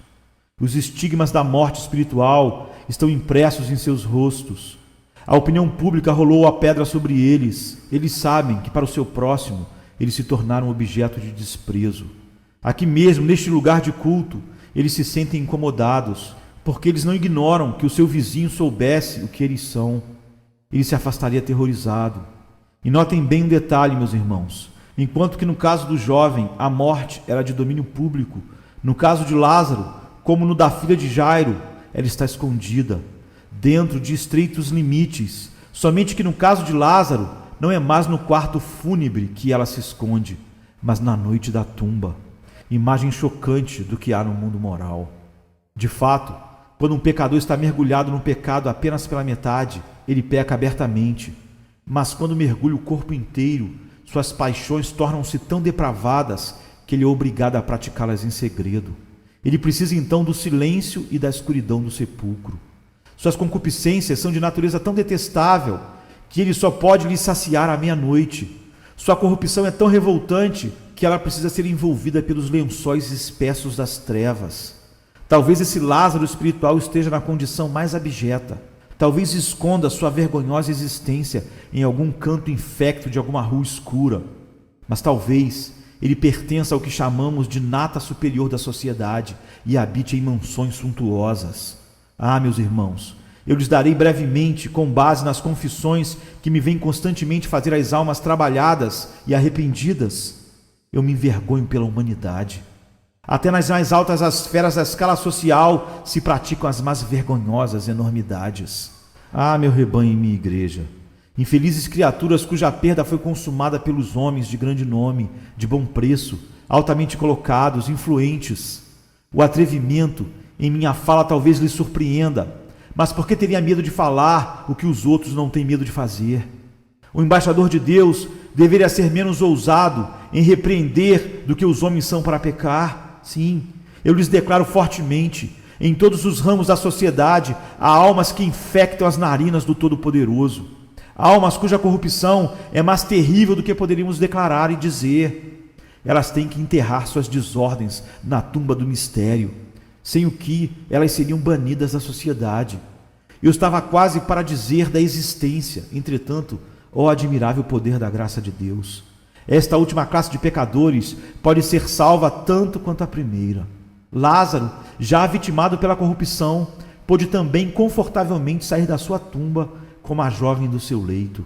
Os estigmas da morte espiritual estão impressos em seus rostos. A opinião pública rolou a pedra sobre eles. Eles sabem que para o seu próximo eles se tornaram objeto de desprezo. Aqui mesmo, neste lugar de culto, eles se sentem incomodados, porque eles não ignoram que o seu vizinho soubesse o que eles são. Ele se afastaria aterrorizado. E notem bem um detalhe, meus irmãos. Enquanto que no caso do jovem, a morte era de domínio público, no caso de Lázaro, como no da filha de Jairo, ela está escondida, dentro de estreitos limites. Somente que no caso de Lázaro, não é mais no quarto fúnebre que ela se esconde, mas na noite da tumba. Imagem chocante do que há no mundo moral. De fato, quando um pecador está mergulhado no pecado apenas pela metade, ele peca abertamente. Mas quando mergulha o corpo inteiro, suas paixões tornam-se tão depravadas que ele é obrigado a praticá-las em segredo. Ele precisa então do silêncio e da escuridão do sepulcro. Suas concupiscências são de natureza tão detestável que ele só pode lhe saciar à meia-noite. Sua corrupção é tão revoltante que ela precisa ser envolvida pelos lençóis espessos das trevas. Talvez esse Lázaro espiritual esteja na condição mais abjeta. Talvez esconda sua vergonhosa existência em algum canto infecto de alguma rua escura. Mas talvez ele pertença ao que chamamos de nata superior da sociedade e habite em mansões suntuosas. Ah, meus irmãos, eu lhes darei brevemente, com base nas confissões que me vêm constantemente fazer as almas trabalhadas e arrependidas. Eu me envergonho pela humanidade. Até nas mais altas esferas da escala social se praticam as mais vergonhosas enormidades. Ah, meu rebanho e minha igreja, Infelizes criaturas cuja perda foi consumada pelos homens de grande nome, de bom preço, altamente colocados, influentes. O atrevimento em minha fala talvez lhe surpreenda, mas por que teria medo de falar o que os outros não têm medo de fazer? O embaixador de Deus deveria ser menos ousado em repreender do que os homens são para pecar. Sim, eu lhes declaro fortemente, em todos os ramos da sociedade, há almas que infectam as narinas do Todo-Poderoso. Almas cuja corrupção é mais terrível do que poderíamos declarar e dizer. Elas têm que enterrar suas desordens na tumba do mistério, sem o que elas seriam banidas da sociedade. Eu estava quase para dizer da existência, entretanto, ó admirável poder da graça de Deus, esta última classe de pecadores pode ser salva tanto quanto a primeira. Lázaro, já vitimado pela corrupção, pôde também confortavelmente sair da sua tumba como a jovem do seu leito.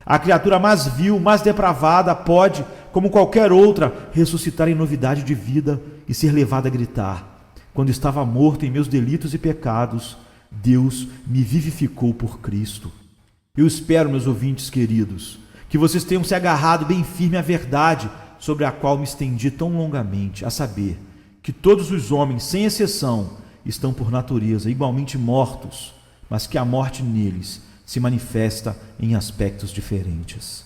A criatura mais vil, mais depravada, pode, como qualquer outra, ressuscitar em novidade de vida e ser levada a gritar: quando estava morto em meus delitos e pecados, Deus me vivificou por Cristo. Eu espero, meus ouvintes queridos, que vocês tenham se agarrado bem firme à verdade sobre a qual me estendi tão longamente, a saber, que todos os homens, sem exceção, estão por natureza igualmente mortos, mas que a morte neles se manifesta em aspectos diferentes.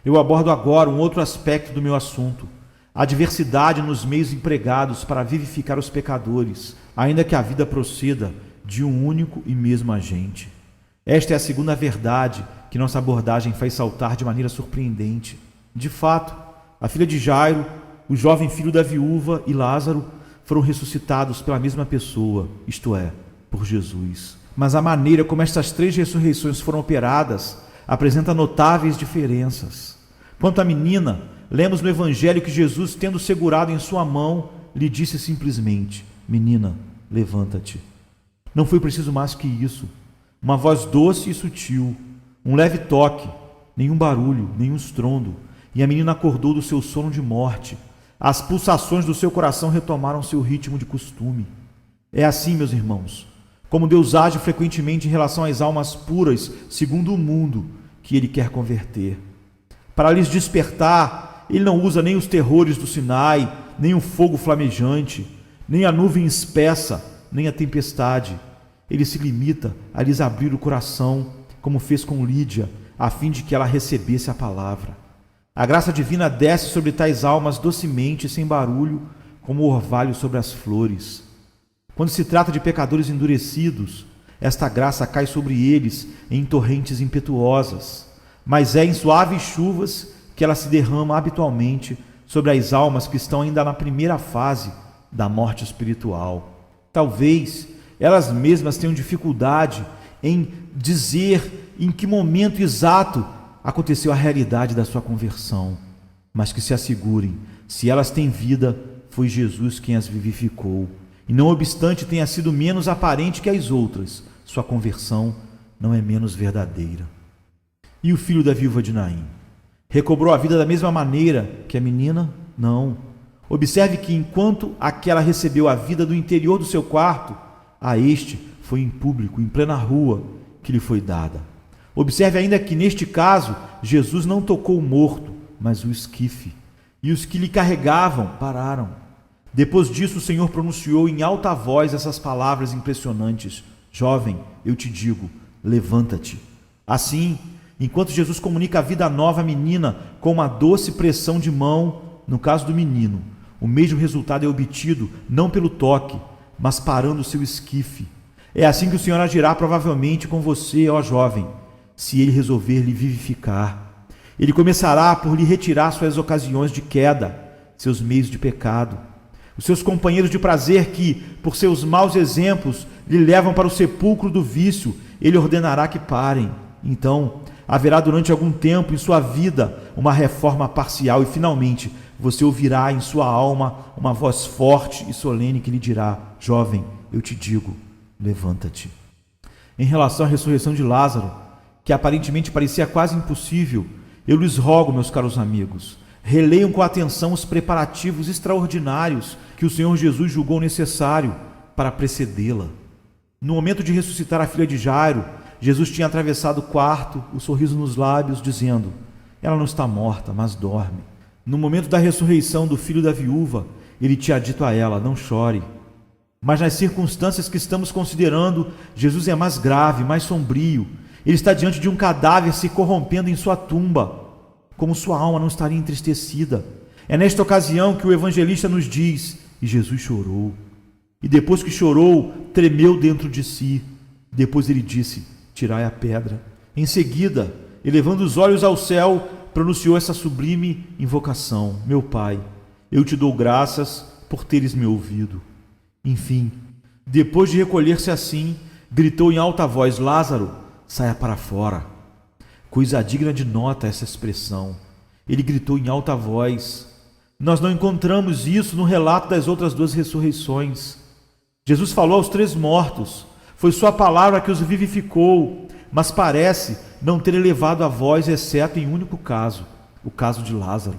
Eu abordo agora um outro aspecto do meu assunto, a diversidade nos meios empregados para vivificar os pecadores, ainda que a vida proceda de um único e mesmo agente. Esta é a segunda verdade que nossa abordagem faz saltar de maneira surpreendente. De fato, a filha de Jairo, o jovem filho da viúva e Lázaro foram ressuscitados pela mesma pessoa, isto é, por Jesus. Mas a maneira como estas três ressurreições foram operadas apresenta notáveis diferenças. Quanto à menina, lemos no Evangelho que Jesus, tendo segurado em sua mão, lhe disse simplesmente: menina, levanta-te. Não foi preciso mais que isso. Uma voz doce e sutil, um leve toque, nenhum barulho, nenhum estrondo, e a menina acordou do seu sono de morte. As pulsações do seu coração retomaram seu ritmo de costume. É assim, meus irmãos, como Deus age frequentemente em relação às almas puras, segundo o mundo, que Ele quer converter. Para lhes despertar, Ele não usa nem os terrores do Sinai, nem o fogo flamejante, nem a nuvem espessa, nem a tempestade. Ele se limita a lhes abrir o coração, como fez com Lídia, a fim de que ela recebesse a palavra. A graça divina desce sobre tais almas docemente e sem barulho, como o orvalho sobre as flores. Quando se trata de pecadores endurecidos, esta graça cai sobre eles em torrentes impetuosas, mas é em suaves chuvas que ela se derrama habitualmente sobre as almas que estão ainda na primeira fase da morte espiritual. Talvez elas mesmas tenham dificuldade em dizer em que momento exato aconteceu a realidade da sua conversão, mas que se assegurem, se elas têm vida, foi Jesus quem as vivificou. E não obstante tenha sido menos aparente que as outras, sua conversão não é menos verdadeira. E o filho da viúva de Naim? Recobrou a vida da mesma maneira que a menina? Não. Observe que enquanto aquela recebeu a vida do interior do seu quarto, a este foi em público, em plena rua, que lhe foi dada. Observe ainda que neste caso, Jesus não tocou o morto, mas o esquife. E os que lhe carregavam pararam. Depois disso, o Senhor pronunciou em alta voz essas palavras impressionantes: jovem, eu te digo, levanta-te. Assim, enquanto Jesus comunica a vida nova à menina com uma doce pressão de mão, no caso do menino, o mesmo resultado é obtido não pelo toque, mas parando o seu esquife. É assim que o Senhor agirá provavelmente com você, ó jovem, se Ele resolver lhe vivificar. Ele começará por lhe retirar suas ocasiões de queda, seus meios de pecado. Os seus companheiros de prazer que, por seus maus exemplos, lhe levam para o sepulcro do vício, Ele ordenará que parem. Então, haverá durante algum tempo em sua vida uma reforma parcial e, finalmente, você ouvirá em sua alma uma voz forte e solene que lhe dirá: jovem, eu te digo, levanta-te. Em relação à ressurreição de Lázaro, que aparentemente parecia quase impossível, eu lhes rogo, meus caros amigos, releiam com atenção os preparativos extraordinários que o Senhor Jesus julgou necessário para precedê-la. No momento de ressuscitar a filha de Jairo, Jesus tinha atravessado o quarto, o sorriso nos lábios, dizendo: ela não está morta, mas dorme. No momento da ressurreição do filho da viúva, ele tinha dito a ela: não chore. Mas nas circunstâncias que estamos considerando, Jesus é mais grave, mais sombrio. Ele está diante de um cadáver se corrompendo em sua tumba. Como sua alma não estaria entristecida? É nesta ocasião que o evangelista nos diz: e Jesus chorou. E depois que chorou, tremeu dentro de si. Depois ele disse: tirai a pedra. Em seguida, elevando os olhos ao céu, pronunciou essa sublime invocação: meu Pai, eu te dou graças por teres me ouvido. Enfim, depois de recolher-se assim, gritou em alta voz: Lázaro, saia para fora. Coisa digna de nota essa expressão. Ele gritou em alta voz. Nós não encontramos isso no relato das outras duas ressurreições. Jesus falou aos 3 mortos. Foi sua palavra que os vivificou, mas parece não ter elevado a voz, exceto em único caso, o caso de Lázaro.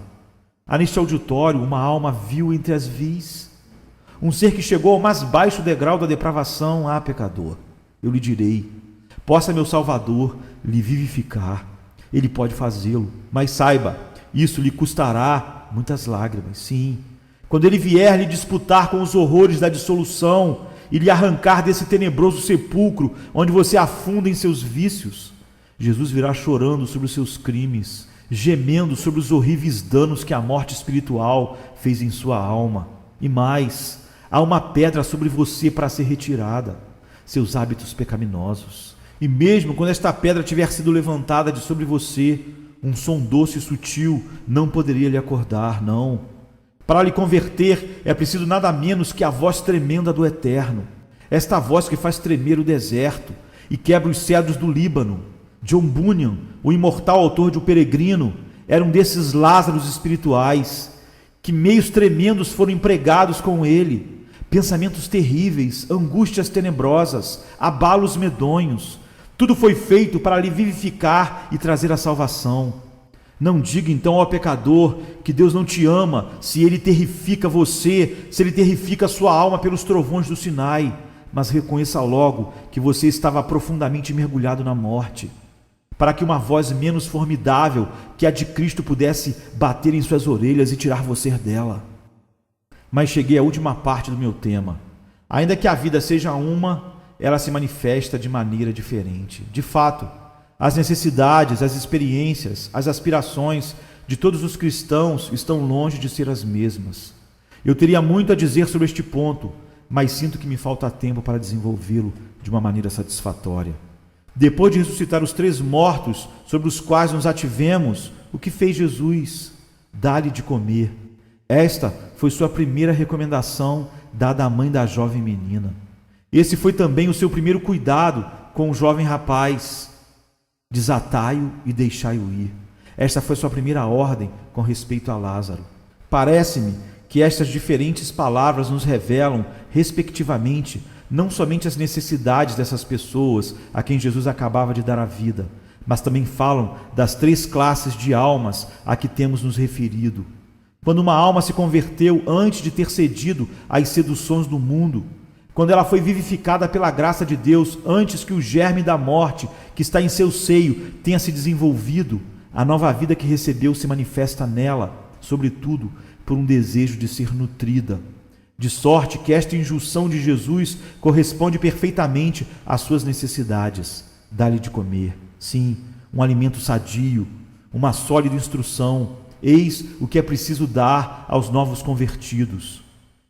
Há neste auditório uma alma vil entre as vis, um ser que chegou ao mais baixo degrau da depravação. Ah, pecador, eu lhe direi: possa meu Salvador lhe vivificar. Ele pode fazê-lo, mas saiba, isso lhe custará muitas lágrimas. Sim, quando ele vier lhe disputar com os horrores da dissolução e lhe arrancar desse tenebroso sepulcro onde você afunda em seus vícios, Jesus virá chorando sobre os seus crimes, gemendo sobre os horríveis danos que a morte espiritual fez em sua alma. E mais, há uma pedra sobre você para ser retirada: seus hábitos pecaminosos. E mesmo quando esta pedra tiver sido levantada de sobre você, um som doce e sutil não poderia lhe acordar, não. Para lhe converter é preciso nada menos que a voz tremenda do Eterno, esta voz que faz tremer o deserto e quebra os cedros do Líbano. John Bunyan, o imortal autor de O Peregrino, era um desses Lázaros espirituais, que meios tremendos foram empregados com ele: pensamentos terríveis, angústias tenebrosas, abalos medonhos. Tudo foi feito para lhe vivificar e trazer a salvação. Não diga então ao pecador que Deus não te ama, se ele terrifica você, se ele terrifica a sua alma pelos trovões do Sinai, mas reconheça logo que você estava profundamente mergulhado na morte, para que uma voz menos formidável que a de Cristo pudesse bater em suas orelhas e tirar você dela. Mas cheguei à última parte do meu tema. Ainda que a vida seja uma, ela se manifesta de maneira diferente. De fato, as necessidades, as experiências, as aspirações de todos os cristãos estão longe de ser as mesmas. Eu teria muito a dizer sobre este ponto, mas sinto que me falta tempo para desenvolvê-lo de uma maneira satisfatória. Depois de ressuscitar os 3 mortos sobre os quais nos ativemos, o que fez Jesus? Dá-lhe de comer. Esta foi sua primeira recomendação dada à mãe da jovem menina. Esse foi também o seu primeiro cuidado com o jovem rapaz: desatai-o e deixai-o ir. Esta foi sua primeira ordem com respeito a Lázaro. Parece-me que estas diferentes palavras nos revelam, respectivamente, não somente as necessidades dessas pessoas a quem Jesus acabava de dar a vida, mas também falam das 3 classes de almas a que temos nos referido. Quando uma alma se converteu antes de ter cedido às seduções do mundo, quando ela foi vivificada pela graça de Deus antes que o germe da morte que está em seu seio tenha se desenvolvido, a nova vida que recebeu se manifesta nela, sobretudo por um desejo de ser nutrida. De sorte que esta injunção de Jesus corresponde perfeitamente às suas necessidades: dá-lhe de comer. Sim, um alimento sadio, uma sólida instrução. Eis o que é preciso dar aos novos convertidos.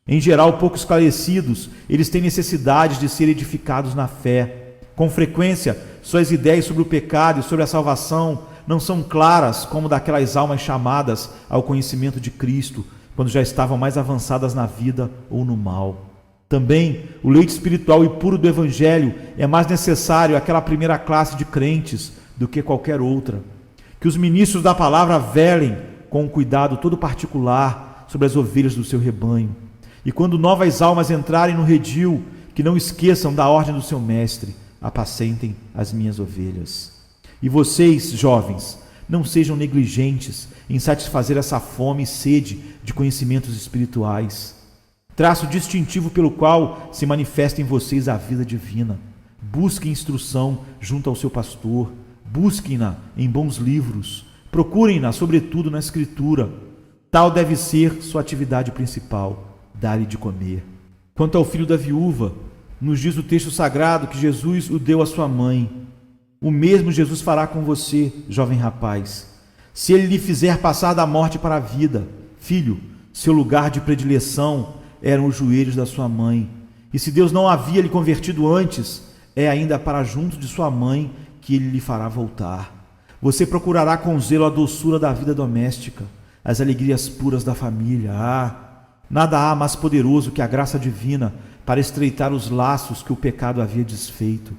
Em geral, pouco esclarecidos, eles têm necessidade de ser edificados na fé. Com frequência, suas ideias sobre o pecado e sobre a salvação não são claras como daquelas almas chamadas ao conhecimento de Cristo, quando já estavam mais avançadas na vida ou no mal. Também, o leite espiritual e puro do Evangelho é mais necessário àquela primeira classe de crentes do que qualquer outra. Que os ministros da palavra velem com um cuidado todo particular sobre as ovelhas do seu rebanho. E quando novas almas entrarem no redil, que não esqueçam da ordem do seu mestre: apacentem as minhas ovelhas. E vocês, jovens, não sejam negligentes em satisfazer essa fome e sede de conhecimentos espirituais, traço distintivo pelo qual se manifesta em vocês a vida divina. Busque instrução junto ao seu pastor. Busquem-na em bons livros. Procurem-na, sobretudo, na Escritura. Tal deve ser sua atividade principal, dar-lhe de comer. Quanto ao filho da viúva, nos diz o texto sagrado que Jesus o deu à sua mãe. O mesmo Jesus fará com você, jovem rapaz, se ele lhe fizer passar da morte para a vida. Filho, seu lugar de predileção eram os joelhos da sua mãe. E se Deus não havia lhe convertido antes, é ainda para junto de sua mãe que ele lhe fará voltar. Você procurará com zelo a doçura da vida doméstica, as alegrias puras da família. Nada há mais poderoso que a graça divina para estreitar os laços que o pecado havia desfeito.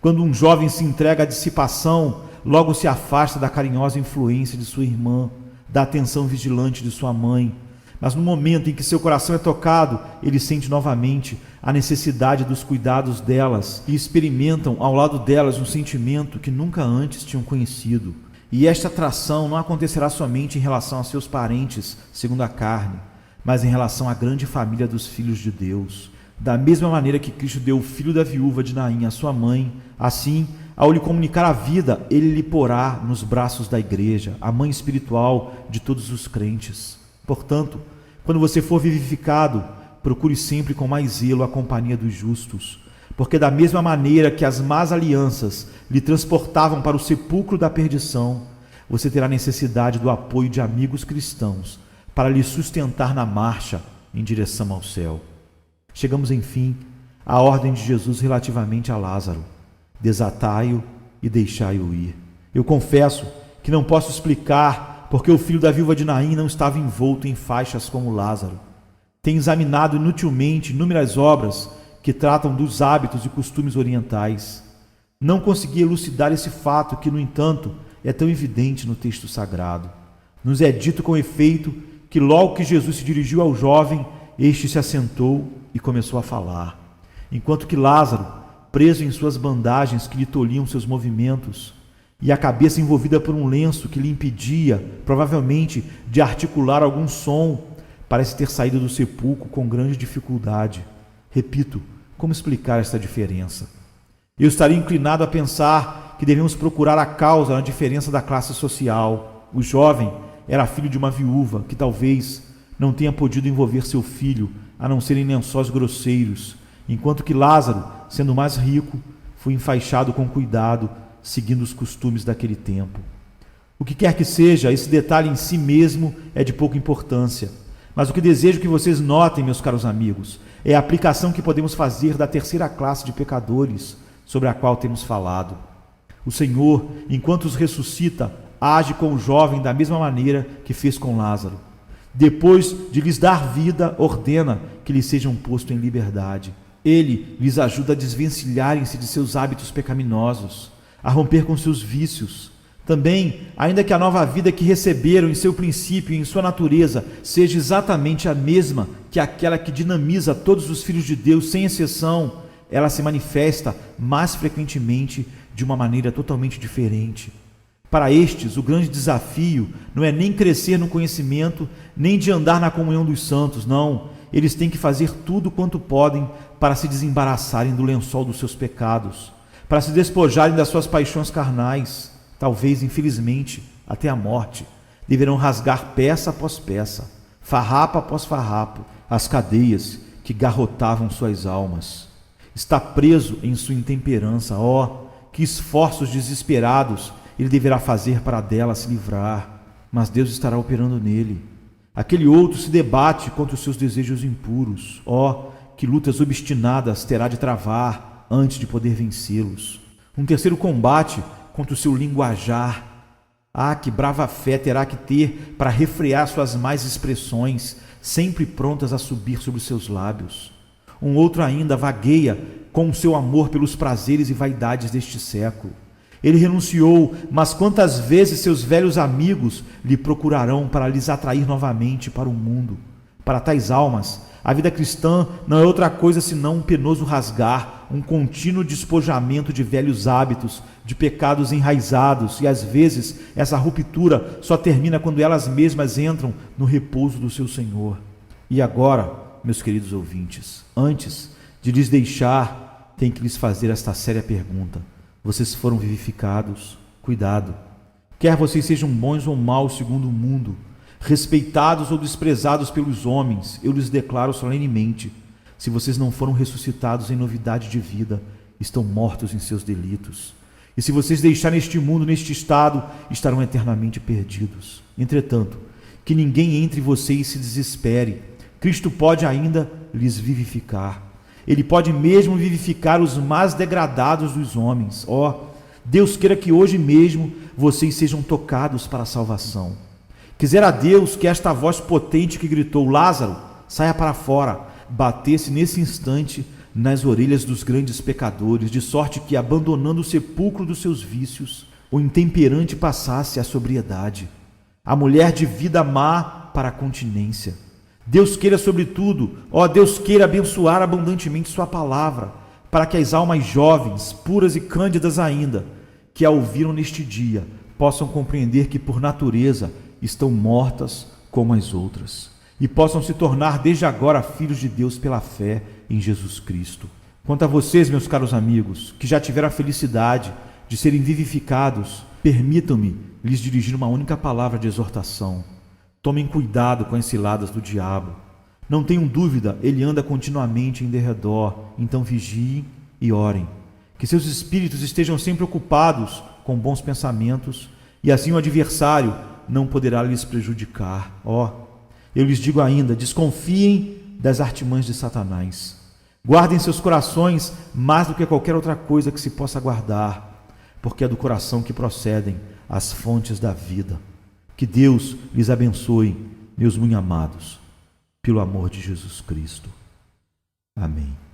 Quando um jovem se entrega à dissipação, logo se afasta da carinhosa influência de sua irmã, da atenção vigilante de sua mãe. Mas no momento em que seu coração é tocado, ele sente novamente a necessidade dos cuidados delas e experimentam ao lado delas um sentimento que nunca antes tinham conhecido. E esta atração não acontecerá somente em relação a seus parentes, segundo a carne, mas em relação à grande família dos filhos de Deus. Da mesma maneira que Cristo deu o filho da viúva de Naim à sua mãe, assim, ao lhe comunicar a vida, ele lhe porá nos braços da igreja, a mãe espiritual de todos os crentes. Portanto, quando você for vivificado, procure sempre com mais zelo a companhia dos justos, porque da mesma maneira que as más alianças lhe transportavam para o sepulcro da perdição, você terá necessidade do apoio de amigos cristãos para lhe sustentar na marcha em direção ao céu. Chegamos, enfim, à ordem de Jesus relativamente a Lázaro: desatai-o e deixai-o ir. Eu confesso que não posso explicar porque o filho da viúva de Naim não estava envolto em faixas como Lázaro. Tenho examinado inutilmente inúmeras obras que tratam dos hábitos e costumes orientais. Não consegui elucidar esse fato que, no entanto, é tão evidente no texto sagrado. Nos é dito com efeito que logo que Jesus se dirigiu ao jovem, este se assentou e começou a falar, enquanto que Lázaro, preso em suas bandagens que lhe tolhiam seus movimentos, e a cabeça envolvida por um lenço que lhe impedia, provavelmente, de articular algum som, parece ter saído do sepulcro com grande dificuldade. Repito, como explicar esta diferença? Eu estaria inclinado a pensar que devemos procurar a causa na diferença da classe social. O jovem era filho de uma viúva que talvez não tenha podido envolver seu filho, a não ser em lençóis grosseiros, enquanto que Lázaro, sendo mais rico, foi enfaixado com cuidado, seguindo os costumes daquele tempo. O que quer que seja, esse detalhe em si mesmo é de pouca importância. Mas o que desejo que vocês notem, meus caros amigos, é a aplicação que podemos fazer da terceira classe de pecadores sobre a qual temos falado. O Senhor, enquanto os ressuscita, age com o jovem da mesma maneira que fez com Lázaro. Depois de lhes dar vida, ordena que lhes sejam postos em liberdade. Ele lhes ajuda a desvencilharem-se de seus hábitos pecaminosos, a romper com seus vícios. Também, ainda que a nova vida que receberam em seu princípio e em sua natureza seja exatamente a mesma que aquela que dinamiza todos os filhos de Deus, sem exceção, ela se manifesta mais frequentemente de uma maneira totalmente diferente. Para estes, o grande desafio não é nem crescer no conhecimento, nem de andar na comunhão dos santos, não. Eles têm que fazer tudo quanto podem para se desembaraçarem do lençol dos seus pecados, para se despojarem das suas paixões carnais. Talvez, infelizmente, até a morte. Deverão rasgar peça após peça, farrapo após farrapo, as cadeias que garrotavam suas almas. Está preso em sua intemperança. Que esforços desesperados ele deverá fazer para dela se livrar, mas Deus estará operando nele. Aquele outro se debate contra os seus desejos impuros. Que lutas obstinadas terá de travar antes de poder vencê-los. Um terceiro combate contra o seu linguajar. Que brava fé terá que ter para refrear suas más expressões, sempre prontas a subir sobre os seus lábios. Um outro ainda vagueia com o seu amor pelos prazeres e vaidades deste século. Ele renunciou, mas quantas vezes seus velhos amigos lhe procurarão para lhes atrair novamente para o mundo? Para tais almas, a vida cristã não é outra coisa senão um penoso rasgar, um contínuo despojamento de velhos hábitos, de pecados enraizados, e às vezes essa ruptura só termina quando elas mesmas entram no repouso do seu Senhor. E agora, meus queridos ouvintes, antes de lhes deixar tem que lhes fazer esta séria pergunta: vocês foram vivificados? Cuidado! Quer vocês sejam bons ou maus segundo o mundo, respeitados ou desprezados pelos homens, eu lhes declaro solenemente: se vocês não foram ressuscitados em novidade de vida, estão mortos em seus delitos. E se vocês deixarem este mundo neste estado, estarão eternamente perdidos. Entretanto, que ninguém entre vocês se desespere. Cristo pode ainda lhes vivificar. Ele pode mesmo vivificar os mais degradados dos homens. Deus queira que hoje mesmo vocês sejam tocados para a salvação. Quisera Deus que esta voz potente que gritou: Lázaro, saia para fora, batesse nesse instante nas orelhas dos grandes pecadores, de sorte que, abandonando o sepulcro dos seus vícios, o intemperante passasse à sobriedade, a mulher de vida má para a continência. Deus queira, sobretudo, Deus queira abençoar abundantemente sua palavra, para que as almas jovens, puras e cândidas ainda, que a ouviram neste dia, possam compreender que por natureza estão mortas como as outras, e possam se tornar desde agora filhos de Deus pela fé em Jesus Cristo. Quanto a vocês, meus caros amigos, que já tiveram a felicidade de serem vivificados, permitam-me lhes dirigir uma única palavra de exortação: tomem cuidado com as ciladas do diabo. Não tenham dúvida, ele anda continuamente em derredor, então vigiem e orem. Que seus espíritos estejam sempre ocupados com bons pensamentos, e assim o adversário não poderá lhes prejudicar. Eu lhes digo ainda, desconfiem das artimanhas de Satanás. Guardem seus corações mais do que qualquer outra coisa que se possa guardar, porque é do coração que procedem as fontes da vida. Que Deus lhes abençoe, meus muito amados, pelo amor de Jesus Cristo. Amém.